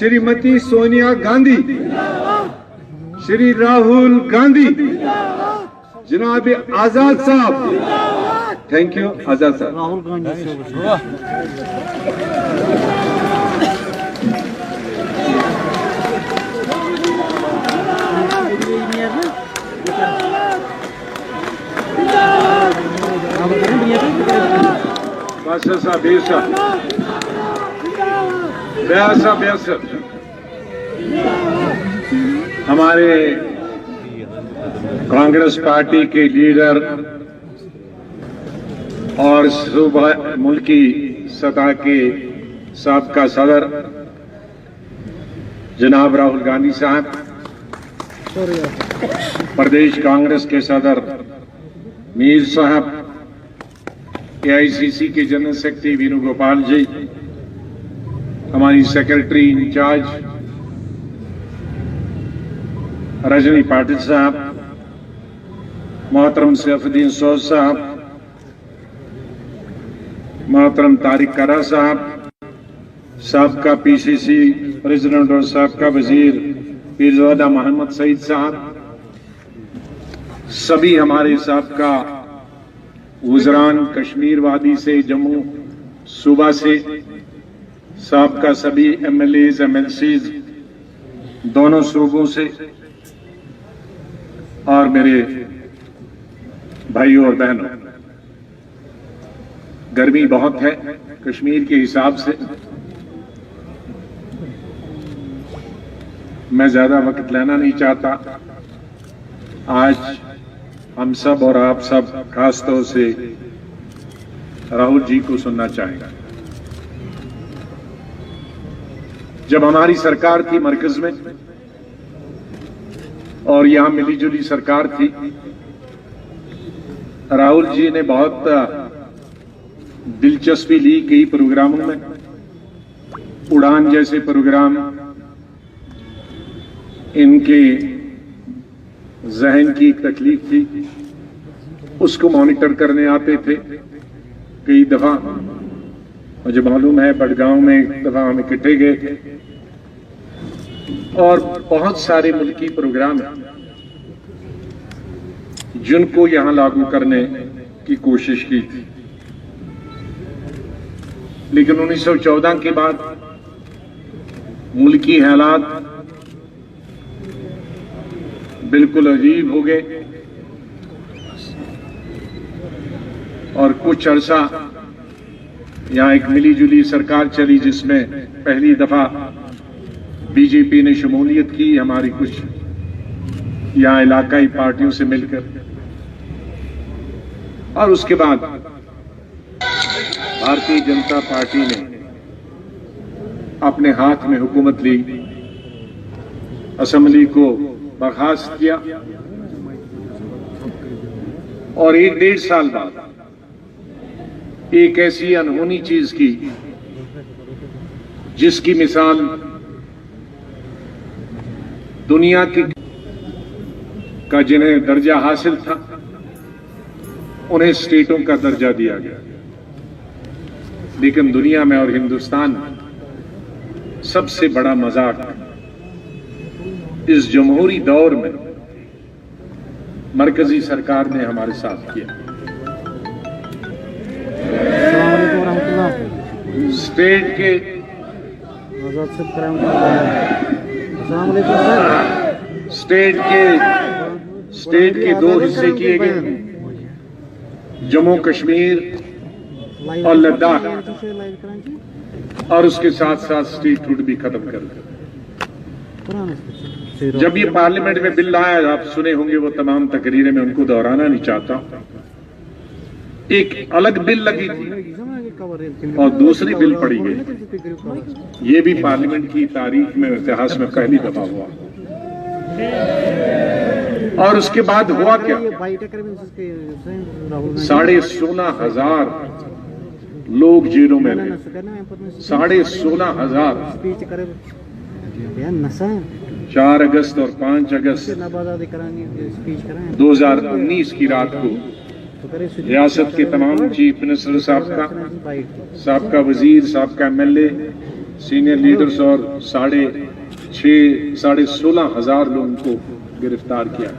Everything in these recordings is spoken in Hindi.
श्रीमती सोनिया गांधी, श्री राहुल गांधी, जनाब आजाद साहब। थैंक यू आजाद साहब। राहुल गांधी हमारे कांग्रेस पार्टी के लीडर और सूबा मुल्की सतह के साबका सदर जनाब राहुल गांधी साहब, प्रदेश कांग्रेस के सदर मीर साहब, AICC के जनरल सेक्रेटरी वेणुगोपाल जी, हमारी सेक्रेटरी इंचार्ज रजनी पाटिल साहब, मोहतरम सैफुद्दीन सोज साहब, मोहतरम तारिक करा साहब, साबका PCC प्रेसिडेंट और साबका वजीर पीरज़ादा मोहम्मद सईद साहब, सभी हमारे साबका वज़रान कश्मीर वादी से, जम्मू सूबा से, साबका सभी MLAs MLCs दोनों सूबों से, और मेरे भाइयों और बहनों, गर्मी बहुत है कश्मीर के हिसाब से। मैं ज्यादा वक्त लेना नहीं चाहता। आज हम सब और आप सब खासतौर से राहुल जी को सुनना चाहेंगे। जब हमारी सरकार थी मरकज में और यहां मिली जुली सरकार थी, राहुल जी ने बहुत दिलचस्पी ली कई प्रोग्रामों में। उड़ान जैसे प्रोग्राम इनके जहन की एक तकलीफ थी, उसको मॉनिटर करने आते थे कई दफा। मुझे मालूम है बड़गांव में एक दफा हम इकट्ठे गए थे और बहुत सारे मुल्की प्रोग्राम हैं जिनको यहां लागू करने की कोशिश की थी, लेकिन 1914 के बाद मुल्की हालात बिल्कुल अजीब हो गए और कुछ अरसा यहां एक मिली जुली सरकार चली जिसमें पहली दफा बीजेपी ने शमूलियत की, हमारी कुछ यहां इलाकाई पार्टियों से मिलकर, और उसके बाद भारतीय जनता पार्टी ने अपने हाथ में हुकूमत ली, असेंबली को बर्खास्त किया और 1-1.5 साल बाद एक ऐसी अनहोनी चीज की जिसकी मिसाल दुनिया की का जिन्हें दर्जा हासिल था उन्हें स्टेटों का दर्जा दिया गया, लेकिन दुनिया में और हिंदुस्तान में सबसे बड़ा मजाक इस जमहूरी दौर में मरकजी सरकार ने हमारे साथ किया। स्टेट के 2 हिस्से किए गए, जम्मू कश्मीर और लद्दाख, और उसके साथ साथ स्टेटहुड भी खत्म कर दिया। जब ये पार्लियामेंट में बिल आया, आप सुने होंगे वो तमाम तकरीरें, में उनको दोहराना नहीं चाहता, एक अलग बिल लगी थी और दूसरी बिल पड़ी गई। ये भी पार्लियामेंट की तारीख में, इतिहास में पहली दफा हुआ। और उसके बाद हुआ क्या, 16,500 लोग जेलों में रहे, 16,500। 4 अगस्त और 5 अगस्त 2019 की रात को रियासत के तमाम चीफ मिनिस्टर, साहब का वजीर, साहब का MLA, सीनियर लीडर्स और 16,500 लोगों को गिरफ्तार किया,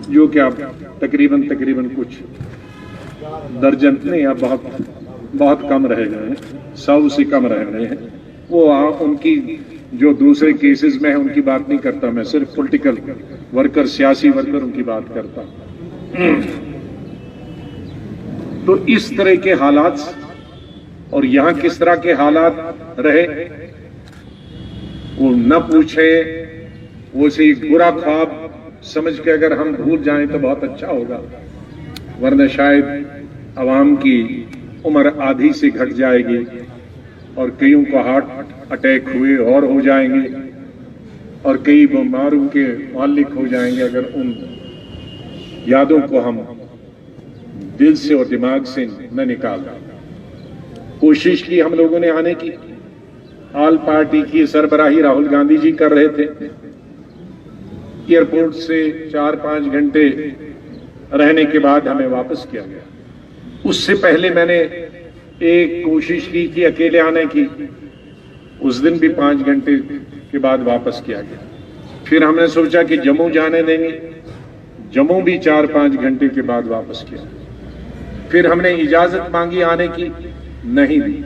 जो कि अब तकरीबन कुछ दर्जन नहीं, अब बहुत कम रह गए हैं, 100 से कम रह गए हैं। वो उनकी जो दूसरे केसेस में है उनकी बात नहीं करता, मैं सिर्फ पॉलिटिकल वर्कर, सियासी वर्कर उनकी बात करता। तो इस तरह के हालात, और यहां किस तरह के हालात रहे वो न पूछे, वो से एक बुरा ख्वाब समझ के अगर हम भूल जाएं तो बहुत अच्छा होगा, वरना शायद अवाम की उम्र आधी से घट जाएगी और कईयों को हार्ट अटैक हुए और हो जाएंगे और कई बीमारों के मालिक हो जाएंगे अगर उन यादों को हम दिल से और दिमाग से न निकाल। कोशिश की हम लोगों ने आने की, ऑल पार्टी की सरबराही राहुल गांधी जी कर रहे थे। एयरपोर्ट से 4-5 घंटे रहने के बाद हमें वापस किया गया। उससे पहले मैंने एक कोशिश की थी अकेले आने की, उस दिन भी 5 घंटे के बाद वापस किया गया। फिर हमने सोचा कि जम्मू जाने देंगे, जम्मू भी 4-5 घंटे के बाद वापस किया। फिर हमने इजाजत मांगी आने की, नहीं दी।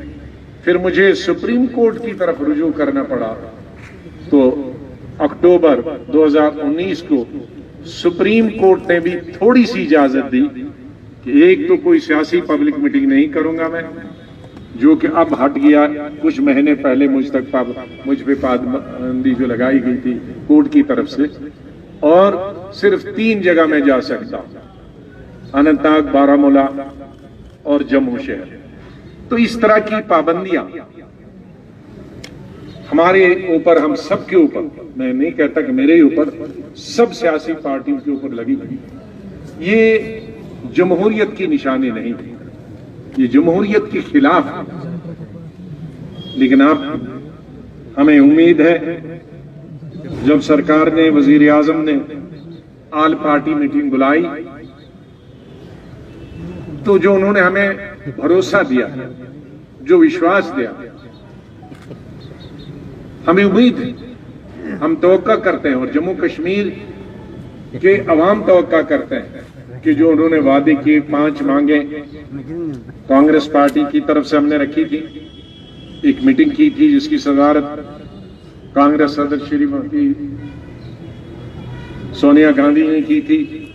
फिर मुझे सुप्रीम कोर्ट की तरफ रुजू करना पड़ा। तो अक्टूबर 2019 को सुप्रीम कोर्ट ने भी थोड़ी सी इजाजत दी कि एक तो कोई सियासी पब्लिक मीटिंग नहीं करूंगा मैं, जो कि अब हट गया। कुछ महीने पहले मुझ पे पाबंदी जो लगाई गई थी कोर्ट की तरफ से, और सिर्फ 3 जगह में जा सकता हूं, अनंतनाग, बारामूला और जम्मू शहर। तो इस तरह की पाबंदियां हमारे ऊपर, हम सब के ऊपर, मैं नहीं कहता कि मेरे ऊपर, सब सियासी पार्टियों के ऊपर लगी हुई। ये जमहूरियत की निशानी नहीं थी, ये जमहूरियत के खिलाफ है। लेकिन अब हमें उम्मीद है जब सरकार ने, वजीर आजम ने ऑल पार्टी मीटिंग बुलाई, तो जो उन्होंने हमें भरोसा दिया, जो विश्वास दिया, हमें उम्मीद है, हम तवक्का करते हैं और जम्मू कश्मीर के अवाम तवक्का करते हैं कि जो उन्होंने वादे किए, 5 मांगे कांग्रेस पार्टी की तरफ से हमने रखी थी। एक मीटिंग की थी जिसकी सदारत कांग्रेस सदस्य श्रीमती सोनिया गांधी ने की थी।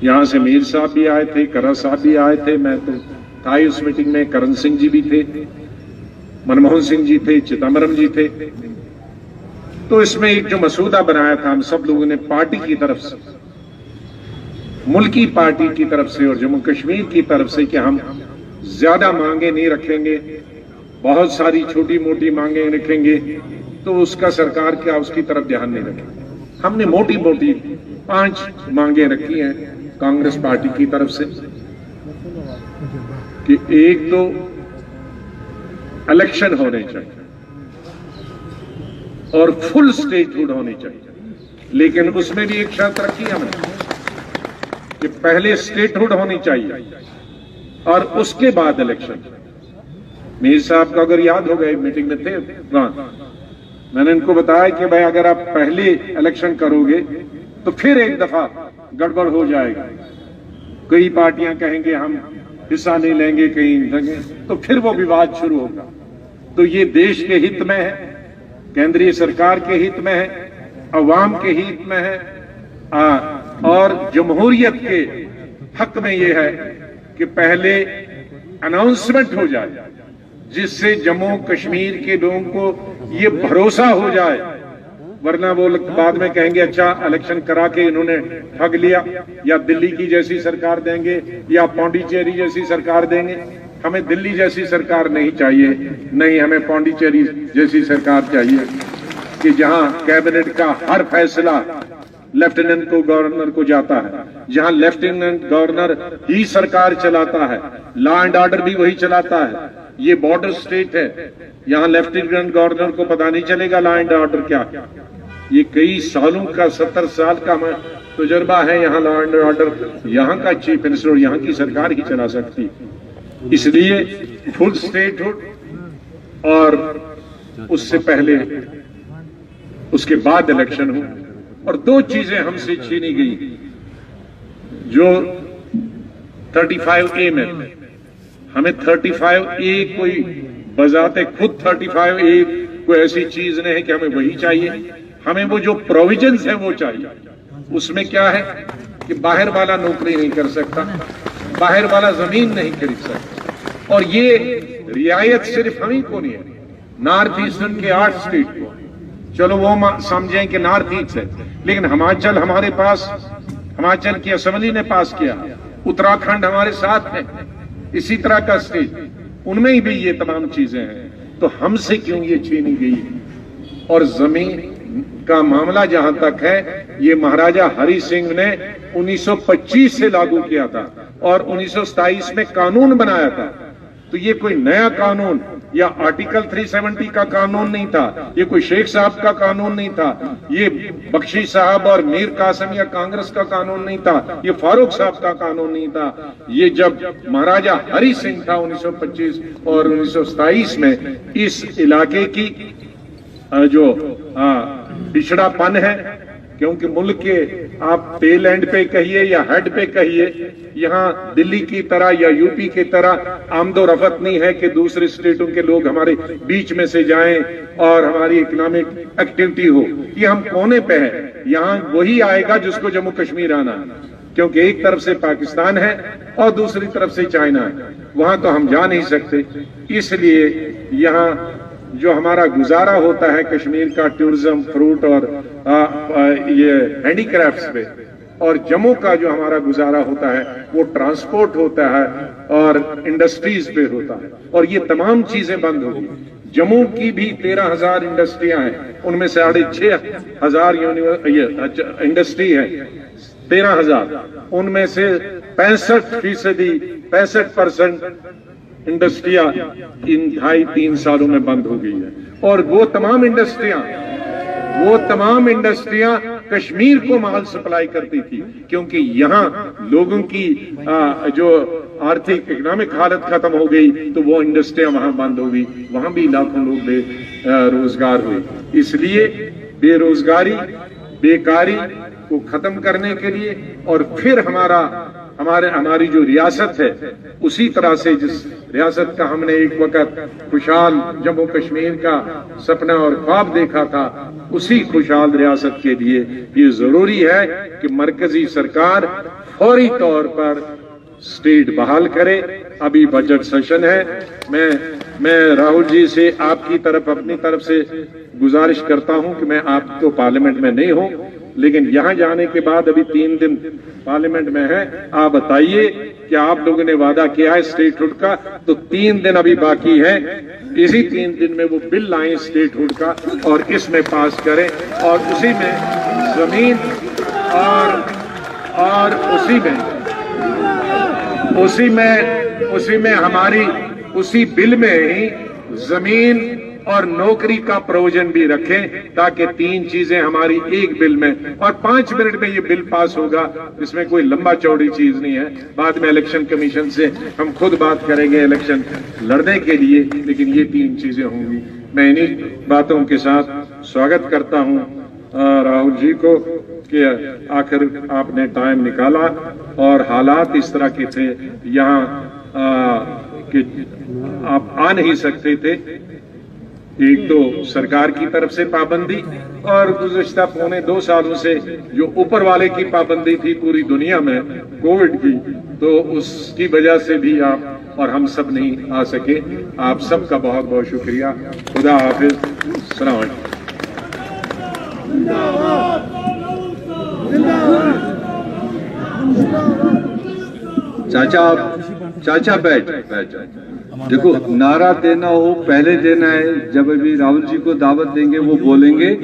यहां से मीर साहब भी आए थे, करा साहब भी आए थे, मैं तो था ही उस मीटिंग में, करण सिंह जी भी थे, मनमोहन सिंह जी थे, चिदम्बरम जी थे। तो इसमें एक जो मसूदा बनाया था हम सब लोगों ने पार्टी की तरफ से, मुल्की पार्टी की तरफ से और जम्मू कश्मीर की तरफ से, कि हम ज्यादा मांगे नहीं रखेंगे, बहुत सारी छोटी मोटी मांगे रखेंगे, तो उसका सरकार क्या उसकी तरफ ध्यान नहीं रखेंगे। हमने मोटी मोटी 5 मांगे रखी हैं कांग्रेस पार्टी की तरफ से, कि एक तो इलेक्शन होने चाहिए और फुल स्टेटहुड होनी चाहिए। लेकिन उसमें भी एक शर्त रखी हमने कि पहले स्टेटहुड होनी चाहिए और उसके बाद इलेक्शन। मीर साहब को अगर याद हो गए, मीटिंग में थे, मैंने इनको बताया कि भाई अगर आप पहले इलेक्शन करोगे तो फिर एक दफा गड़बड़ हो जाएगा, कई पार्टियां कहेंगे हम हिस्सा नहीं लेंगे, कहीं लेंगे, तो फिर वो विवाद शुरू होगा। तो ये देश के हित में है, केंद्रीय सरकार के हित में है, अवाम के हित में है, और जमहूरियत के हक में ये है कि पहले अनाउंसमेंट हो जाए, जिससे जम्मू कश्मीर के लोगों को ये भरोसा हो जाए। वरना वो बाद में कहेंगे अच्छा इलेक्शन करा के इन्होंने ठग लिया, या दिल्ली की जैसी सरकार देंगे या पौंडीचेरी जैसी सरकार देंगे। हमें दिल्ली जैसी सरकार नहीं चाहिए, नहीं, हमें पौंडीचेरी जैसी सरकार चाहिए कि जहां कैबिनेट का हर फैसला लेफ्टिनेंट को गवर्नर को जाता है, जहां लेफ्टिनेंट गवर्नर ही सरकार चलाता है, लॉ एंड ऑर्डर भी वही चलाता है। ये बॉर्डर स्टेट है, यहाँ लेफ्टिनेंट गवर्नर को पता नहीं चलेगा लॉ एंड ऑर्डर क्या। ये कई सालों का, 70 साल का तजुर्बा है यहाँ लॉ एंड ऑर्डर, यहाँ का चीफ मिनिस्टर और यहाँ की सरकार ही चला सकती। इसलिए फुल स्टेटहुड और उससे पहले उसके बाद इलेक्शन हो, और दो चीजें हमसे छीनी गई जो 35A में, हमें 35A कोई बजाते खुद 35A कोई ऐसी चीज नहीं है कि हमें वही चाहिए, हमें वो जो प्रोविजंस है वो चाहिए। उसमें क्या है कि बाहर वाला नौकरी नहीं कर सकता, बाहर वाला जमीन नहीं खरीद सकता, और ये रियायत सिर्फ हम ही को नहीं है, नॉर्थ ईस्टर्न के 8 स्टेट को, चलो वो समझें कि नॉर्थ ईस्ट है, लेकिन हिमाचल हमारे पास, हिमाचल की असेंबली ने पास किया, उत्तराखंड हमारे साथ है, इसी तरह का स्टेट, उनमें भी ये तमाम चीजें हैं। तो हमसे क्यों ये छीनी गई? और जमीन का मामला जहां तक है, ये महाराजा हरि सिंह ने 1925 से लागू किया था और 1927 में कानून बनाया था। तो ये कोई नया कानून या आर्टिकल 370 का कानून नहीं था, ये कोई शेख साहब का कानून नहीं था, ये बख्शी साहब और मीर कासिम या कांग्रेस का कानून नहीं था, ये फारूक साहब का कानून नहीं था। ये जब महाराजा हरि सिंह था 1925 और 1927 में, इस इलाके की जो पिछड़ापन है, क्योंकि मुल्क के आप टेल एंड पे कहिए या हेड पे कहिए, यहाँ दिल्ली की तरह या यूपी की तरह आमदोरफ्त नहीं है कि दूसरे स्टेटों के लोग हमारे बीच में से जाएं और हमारी इकोनॉमिक एक्टिविटी हो। ये हम कोने पे है, यहाँ वही आएगा जिसको जम्मू कश्मीर आना है, क्योंकि एक तरफ से पाकिस्तान है और दूसरी तरफ से चाइना है, वहां तो हम जा नहीं सकते। इसलिए यहाँ जो हमारा गुजारा होता है कश्मीर का टूरिज्म, फ्रूट और ये हैंडीक्राफ्ट्स पे, और जम्मू का जो हमारा गुजारा होता है वो ट्रांसपोर्ट होता है और इंडस्ट्रीज पे होता है, और ये तमाम चीजें बंद होगी। जम्मू की भी 13,000 इंडस्ट्रियां हैं, उनमें से 6,500 इंडस्ट्री है, 13,000, उनमें से 65% इंडस्ट्रियां इन 2.5-3 सालों में बंद हो गई है। और वो तमाम इंडस्ट्रियां कश्मीर को माल सप्लाई करती थी, क्योंकि यहाँ लोगों की जो आर्थिक इकोनॉमिक हालत खत्म हो गई तो वो इंडस्ट्रियां वहां बंद हो गई, वहां भी लाखों लोग रोजगार हुए। इसलिए बेरोजगारी, बेकारी को खत्म करने के लिए, और फिर हमारी जो रियासत है, उसी तरह से जिस रियासत का हमने एक वक्त खुशहाल जम्मू कश्मीर का सपना और ख्वाब देखा था, उसी खुशहाल रियासत के लिए ये जरूरी है कि मरकजी सरकार फौरी तौर पर स्टेट बहाल करे। अभी बजट सेशन है, मैं राहुल जी से आपकी तरफ, अपनी तरफ से गुजारिश करता हूं कि मैं आप तो पार्लियामेंट में नहीं हूं, लेकिन यहां जाने के बाद अभी 3 दिन पार्लियामेंट में है, आप बताइए कि आप लोगों ने वादा किया है स्टेटहुड का, तो 3 दिन अभी बाकी है, इसी 3 दिन में वो बिल लाएं स्टेटहुड का और इसमें पास करें, और उसी में जमीन और उसी में हमारी उसी बिल में ही जमीन और नौकरी का प्रोविजन भी रखें, ताकि 3 चीजें हमारी एक बिल में, और 5 मिनट में ये बिल पास होगा। इसमें कोई लंबा चौड़ी चीज नहीं है। बाद में इलेक्शन कमीशन से हम खुद बात करेंगे इलेक्शन लड़ने के लिए, लेकिन ये 3 चीजें होंगी। मैं इन्हीं बातों के साथ स्वागत करता हूं राहुल जी को कि आखिर आपने टाइम निकाला, और हालात इस तरह के थे यहाँ कि आप आ नहीं सकते थे। एक तो सरकार की तरफ से पाबंदी, और गुज़िश्ता 2.25 सालों से जो ऊपर वाले की पाबंदी थी पूरी दुनिया में कोविड की, तो उसकी वजह से भी आप और हम सब नहीं आ सके। आप सबका बहुत बहुत शुक्रिया। खुदा हाफिज। अस्सलाम वालेकुम। चाचा बैठ। देखो, नारा देना हो पहले देना है, जब अभी राहुल जी को दावत देंगे वो बोलेंगे।